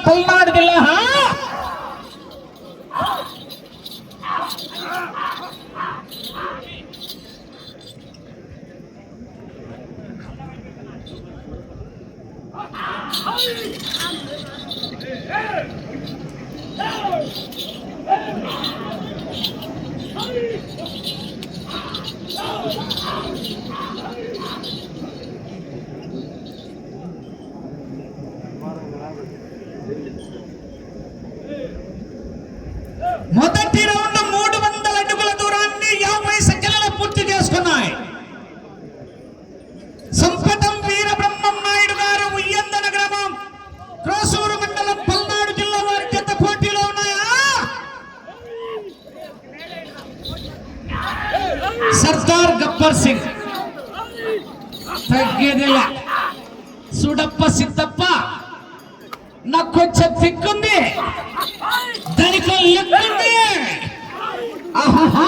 పల్నాడు జిల్లా. మొదటి రౌండ్ 300 అడుగుల దూరాన్ని 50 సెకండ్లలో పూర్తి చేసుకున్నాయి. సంపటం వీరబ్రహ్మం నాయుడు గారు ఉయ్యందన గ్రామం క్రోసూరు మండలం పల్నాడు జిల్లా వారి జత పోటీలో ఉన్నాయా? సర్దార్ గబ్బర్ సింగ్ తగ్గేదిల సుడప్ప సిద్ధప్ప నాకు కొంచెం దిక్కుంది, దానికి లెక్కుంది. ఆహా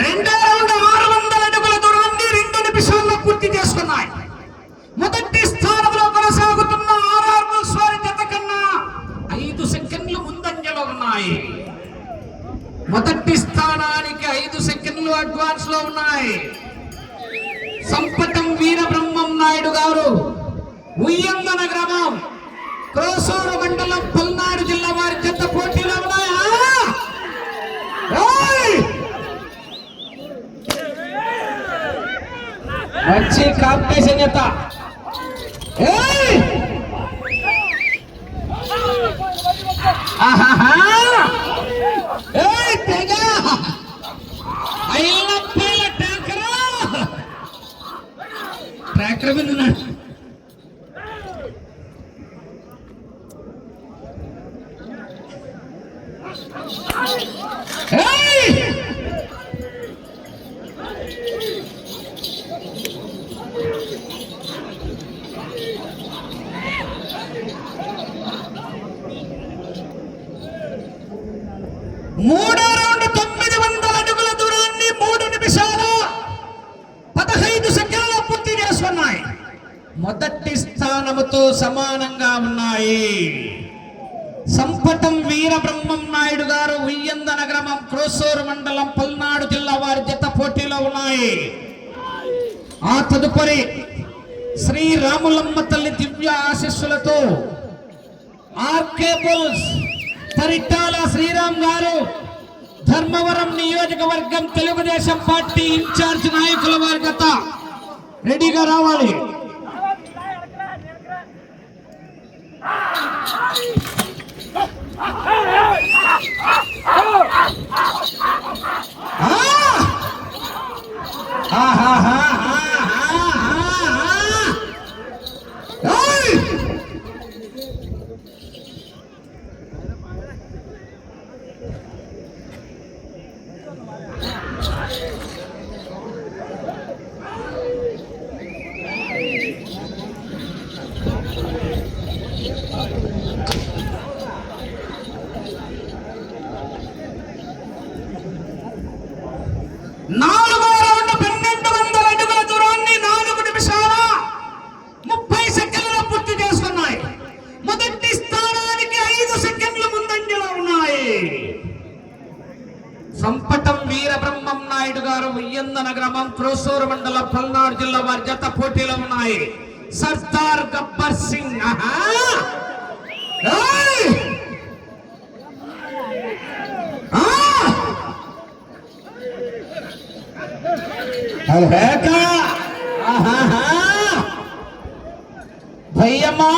రెండో రౌండ్ 600 అడుగుల దూరాన్ని 2 నిమిషాల్లో పూర్తి చేసుకున్నాయి. మొదటి స్థానంలో కొనసాగుతున్న ఆర్ఆర్ బుల్స్ వారి జత కన్నా 5 సెకండ్లు ముందంజలో ఉన్నాయి. మొదటి స్థానానికి 5 సెకండ్లు అడ్వాన్స్ లో ఉన్నాయి. సంపటం వీరబ్రహ్మం నాయుడు గారు ఉయ్యందన గ్రామం క్రోసూరు మండలం పల్నాడు జిల్లా వారి జత పోటీలో ఉన్నాయా? మంచి కాంపిటీషన్ జత. ట్రాక్టర్ మీద ఉన్నాడు. మూడో రౌండ్ 900 అడుగుల దూరాన్ని 3 నిమిషాల 15 సెకండ్లలో పూర్తి చేసుకున్నాయి. మొదటి స్థానముతో సమానంగా ఉన్నాయి. సంపటం వీరబ్రహ్మం నాయుడు గారు ఉయ్యందన గ్రామం క్రోసూరు మండలం పల్నాడు జిల్లా వారి జత పోటీలో ఉన్నాయి. ఆ తదుపరి శ్రీ రాములమ్మ తల్లి దివ్య ఆశీస్సులతో ఆర్కే బుల్స్ పరిటాల శ్రీరామ్ గారు ధర్మవరం నియోజకవర్గం తెలుగుదేశం పార్టీ ఇన్ఛార్జ్ నాయకుల వారి జత రెడీగా రావాలి. నాలుగో రౌండ్ 1200 అడుగుల దూరాన్ని 4 నిమిషాల 30 సెకండ్లలో పూర్తి చేసుకున్నాయి. మొదటి స్థానానికి 5 సెకండ్లు ముందంజలో ఉన్నాయి. సంపటం వీరబ్రహ్మం నాయుడు గారు ఉయ్యందన గ్రామం క్రోసూరు మండలం పల్నాడు జిల్లా వారి జత పోటీలో ఉన్నాయి. సర్దార్ గబ్బర్ సింగ్ భయ్యమ్మా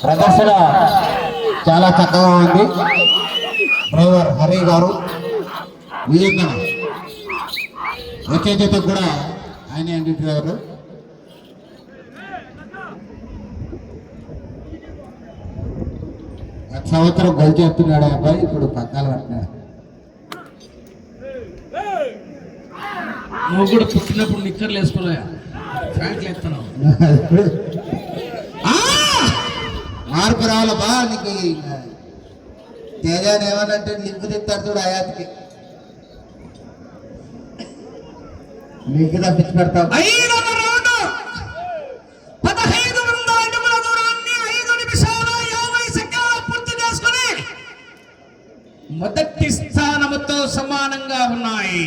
ప్రదర్శన చాలా చక్కగా ఉంది. డ్రైవర్ హరి గారు, వచ్చే జత కూడా ఆయనే అండి డ్రైవరు. సంవత్సరం గొల్ చేస్తున్నాడు అబ్బాయి, ఇప్పుడు పగ్గాలు పట్టినాడు. నువ్వు కూడా పుట్టినప్పుడు నిక్కర్లు వేసుకోలే, ఫ్యాంట్లు ఎత్తున్నావు. మార్పు రావాలి బా నీకు. తేజాన్ని ఏమనంటే లింకు తింటాడు చూడు అయాత్కి, నీకు తప్పించి పెడతావు. మొదటి స్థానముతో సమానంగా ఉన్నాయి.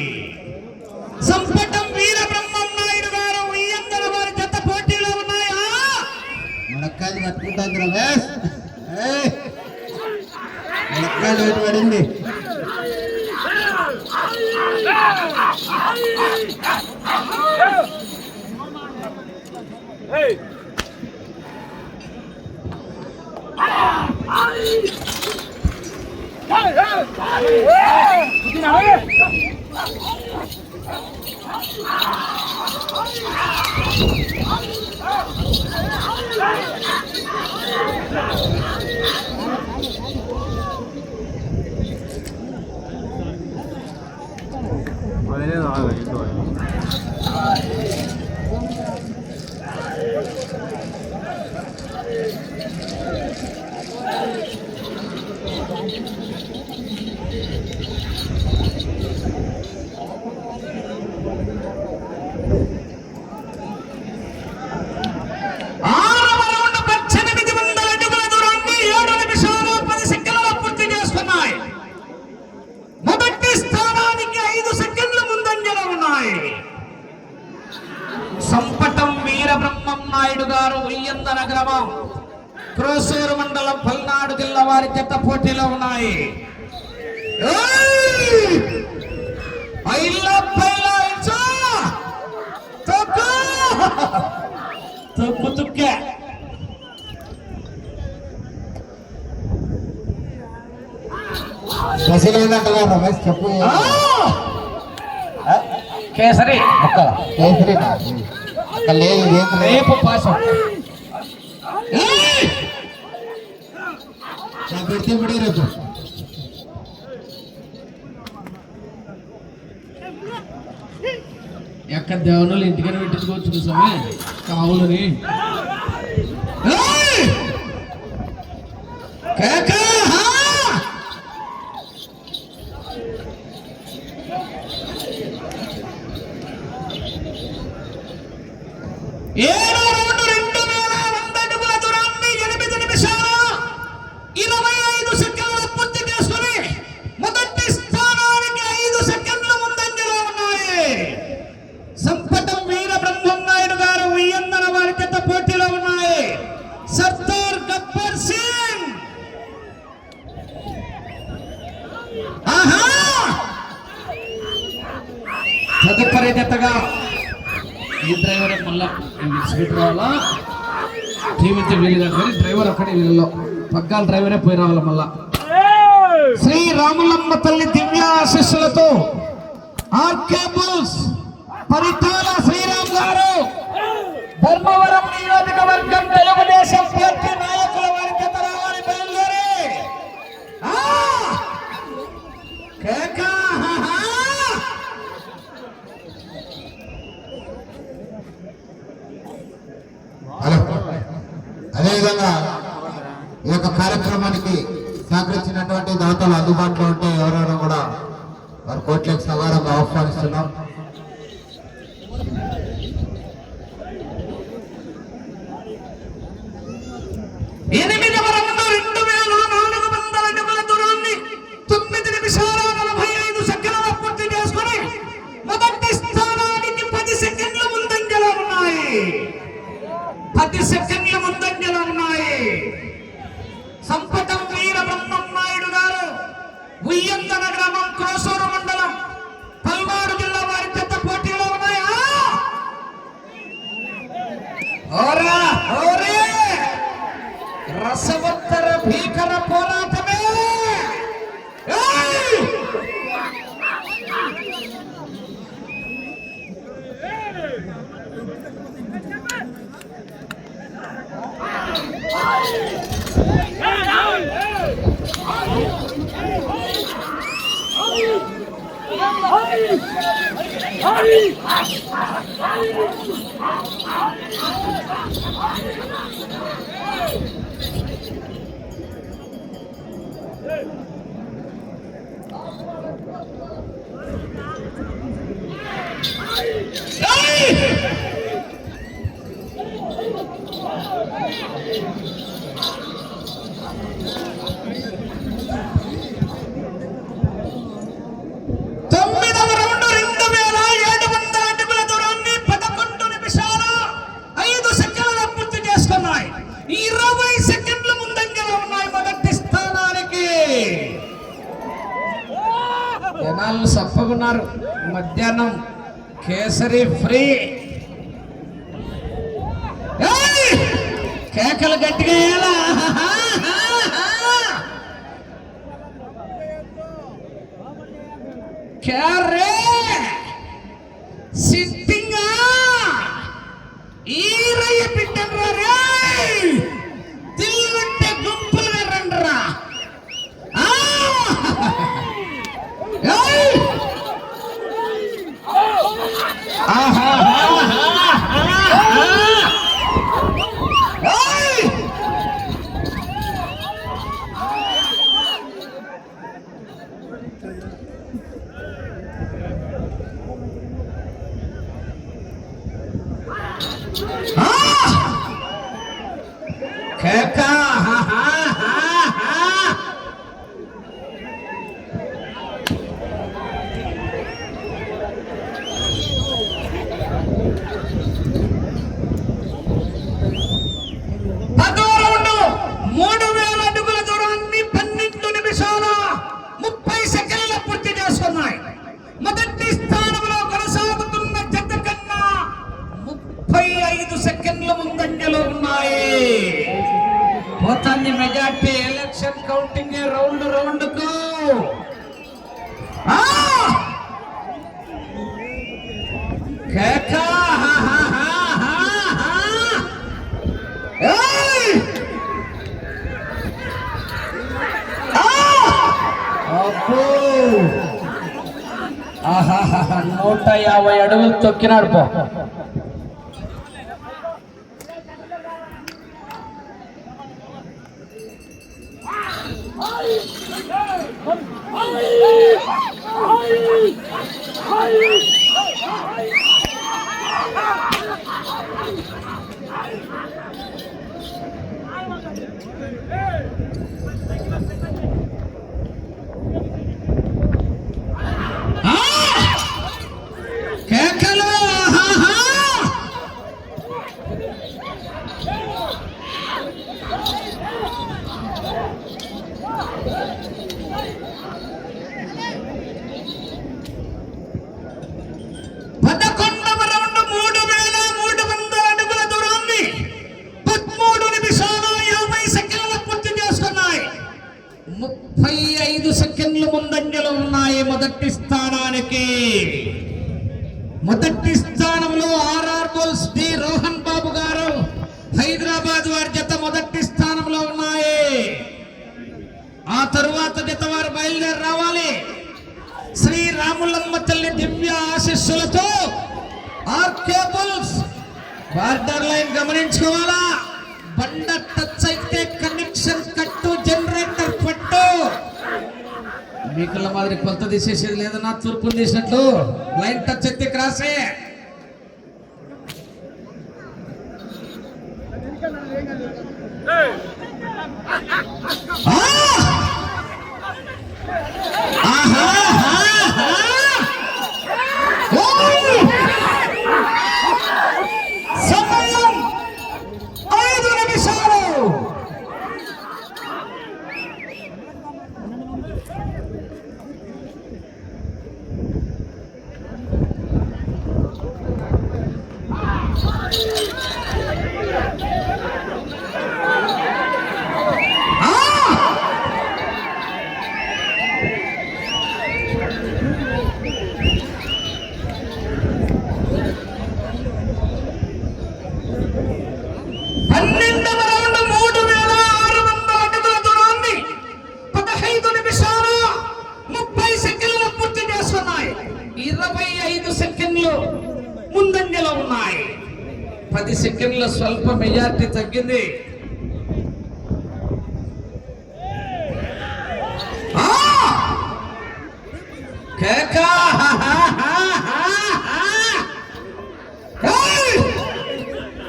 సంపటం వీర బ్రహ్మం నాయుడు గారు ఉయ్యందల వారి జత పోటీలో ఉన్నాయా? మునక్కాయలు పట్టుకుంటాను రమేష్, మునక్కాయలు ఎటు పడింది. సంపటం వీర బ్రహ్మం నాయుడు గారు ఉయ్యందన గ్రామం క్రోసూరు మండలం పల్నాడు జిల్లా వారి జత పోటీలో ఉన్నాయి. రమేష్ చెప్పు. కేసరి కేసరి లేదు రేపు పాసం పెడితే పడే రేపు. ఎక్కడ దేవనలు ఇంటికని పెట్టించుకోవచ్చు స్వామి కావులని. తదుపరి జతగా ఈ డ్రైవర్ మళ్ళా విడిచిపెట్టి రావాలా, టీం అయితే వీలుగా కానీ డ్రైవర్ అక్కడే వీళ్ళలో పగ్గాల డ్రైవరే పోయి రావాలా. మళ్ళా శ్రీ రాములమ్మ తల్లి దివ్య ఆశీస్సులతో ఆర్కే బుల్స్ పరితాల శ్రీరామ్ గారు ధర్మవరం నియోజకవర్గం తెలుగుదేశం పార్టీ నాయకుల వారి జత రావాలి. బయలుదేరి అదేవిధంగా ఈ యొక్క కార్యక్రమానికి సహకరించినటువంటి దాతలు అందుబాటులో ఉంటే ఎవరైనా కూడా వారి కోట్లకు సవారంగా ఆహ్వానిస్తున్నాం. సంపటం వీర బ్రహ్మం నాయుడు గారు ఉయ్యందన గ్రామం క్రోసూరు మండలం పల్నాడు జిల్లా వారి జత పోటీలో ఉన్నాయా? రసవత్తర భీకర పోరాటమే. జనాలు సప్పగున్నారు. మధ్యాహ్నం కేసరి ఫ్రీ. కేకలు గట్టిగా వేయాలా? క్యారే సిట్టింగా ఈరయ్య బిడ్డరా రే, తిల్లుంటే గుంపులుగా రండిరా. కేకా పోతాంది majority. Election counting round round కు కేకా అబ్బో 150 అడుగులు తొక్కినాడు పో. కేకలు ముందంజలో ఉన్నాయి మొదటి స్థానానికి. మొదటి స్థానంలో ఆర్ఆర్ బుల్స్ డి రోహన్ బాబు గారు హైదరాబాద్ వారి జత మొదటి స్థానంలో ఉన్నాయి. ఆ తరువాత జత వారు బయలుదేరి రావాలి. శ్రీ రాములమ్మ తల్లి దివ్య ఆశీస్సులతో ఆర్కే బుల్స్ బార్డర్ లైన్ గమనించుకోవాలా. బండ టచ్ అయితే కనెక్షన్ కట్టు, జనరేటర్ పట్టు. మీకుల మాదిరి కొత్త తీసేసేది లేదన్నా, తూర్పుని తీసినట్లు లైన్ టచ్ అయితే క్రాసే. సమయం 5 నిమిషాలు. మెజార్టీ తగ్గింది.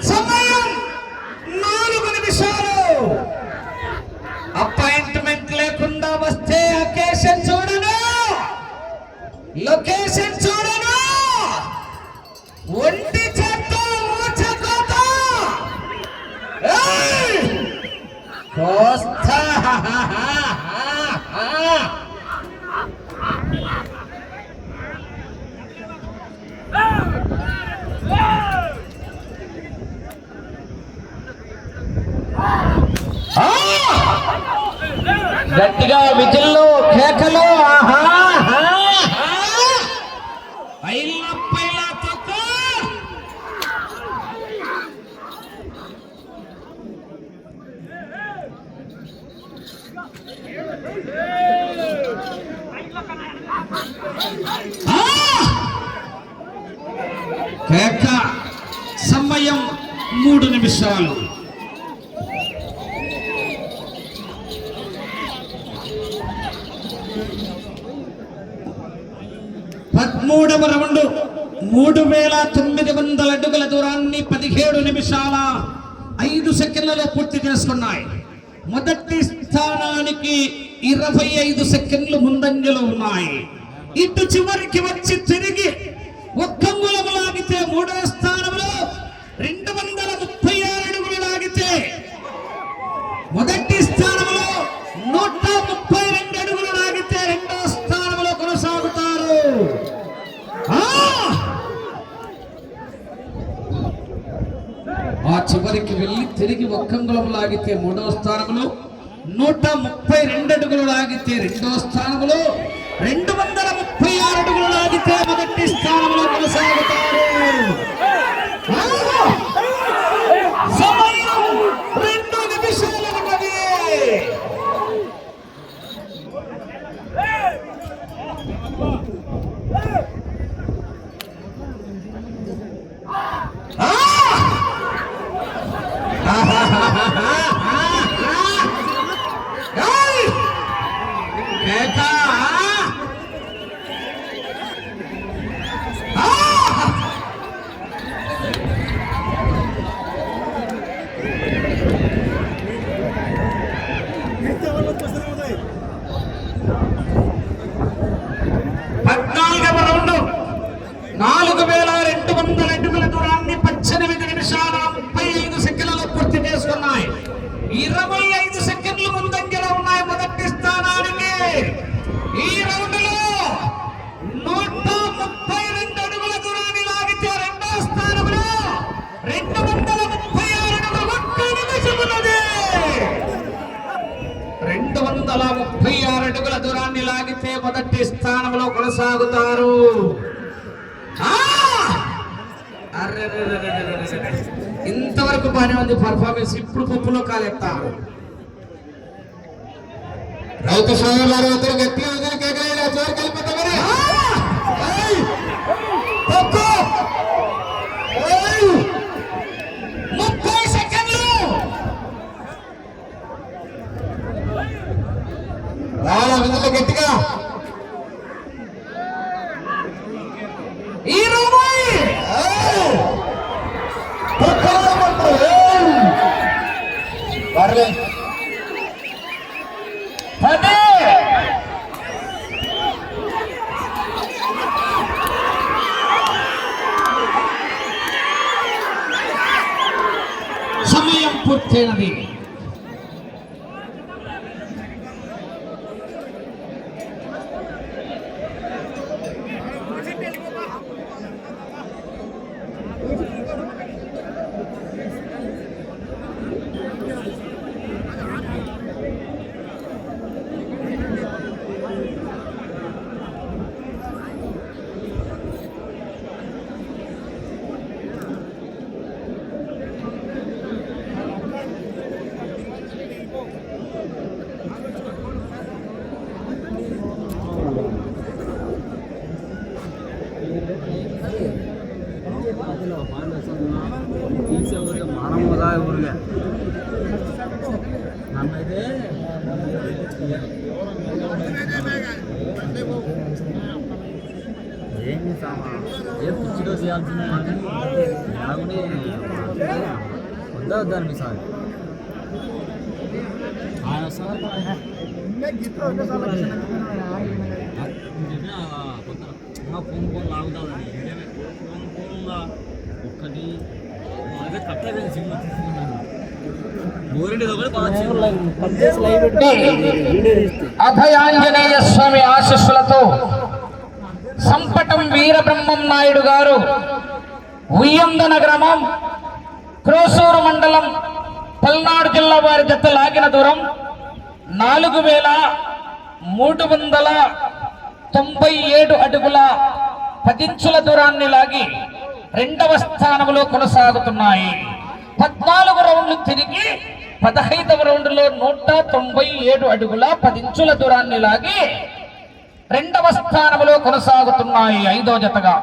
సమయం 4 నిమిషాలు. అపాయింట్మెంట్ లేకుండా వస్తే అకేషన్ చూడను, లొకేషన్ చూడను, ఒంటి చేత్తో ఊచకోత కోస్తా. గట్టిగా విజిల్లు, కేకలు. కేక. సమయం 3 నిమిషాలు. మూడవ రౌండ్ 3900 అడుగుల దూరాన్ని 17 నిమిషాల 5 సెకండ్లలో పూర్తి చేసుకున్నాయి. మొదటి స్థానానికి 25 సెకండ్లు ముందంజలో ఉన్నాయి. ఇటు చివరికి వచ్చి తిరిగి ఒక్క అంగుళం లాగితే మూడవ స్థానంలో 236 అడుగులు లాగితే మొదటి స్థానంలో 132 అడుగులు లాగితే రెండవ స్థానంలో కొనసాగుతారు. ఆ చివరికి వెళ్ళి తిరిగి ఒక్క అంగుళం లాగితే మూడవ స్థానంలో, 132 అడుగులు లాగితే రెండవ స్థానంలో, 236 అడుగులు లాగితే మొదటి స్థానంలో కొనసాగుతారు. సమయం 2 నిమిషాలు ఉన్నది. మొదటి స్థానంలో కొనసాగుతారు. ఇంతవరకు బానే ఉంది పర్ఫార్మెన్స్. ఇప్పుడు పప్పులో కాలెత్తారు. రైతు సోదరులారు అందరూ గట్టిగా వదిలి కేకలేలా జోరు కలిపితే మరి 30 సెకండ్లు. రాలా విధులు గట్టిగా 20. సమయం పూర్తయినది. ఏంటి సామా ఏ పిచ్చిలో చేయాల్సిన బాగుండి వద్దా మీ సార్ ఆయన సార్ ఫోన్ లాగుతాదని ఫోన్ ఒక్కటి అదే కట్టలేదు సినిమా తీసుకున్నాను అభయాంజనేయ స్వామి ఆశీస్సులతో సంపటం వీరబ్రహ్మం నాయుడు గారు ఉయ్యందన గ్రామం క్రోసూరు మండలం పల్నాడు జిల్లా వారి జత లాగిన దూరం 4397 అడుగుల 10 ఇంచుల దూరాన్ని లాగి రెండవ స్థానంలో కొనసాగుతున్నాయి. 14 రౌండ్లు తిరిగి 15వ రౌండ్లో 197 అడుగుల 10 ఇంచుల దూరాన్ని లాగి రెండవ స్థానంలో కొనసాగుతున్నాయి 5వ జతగా.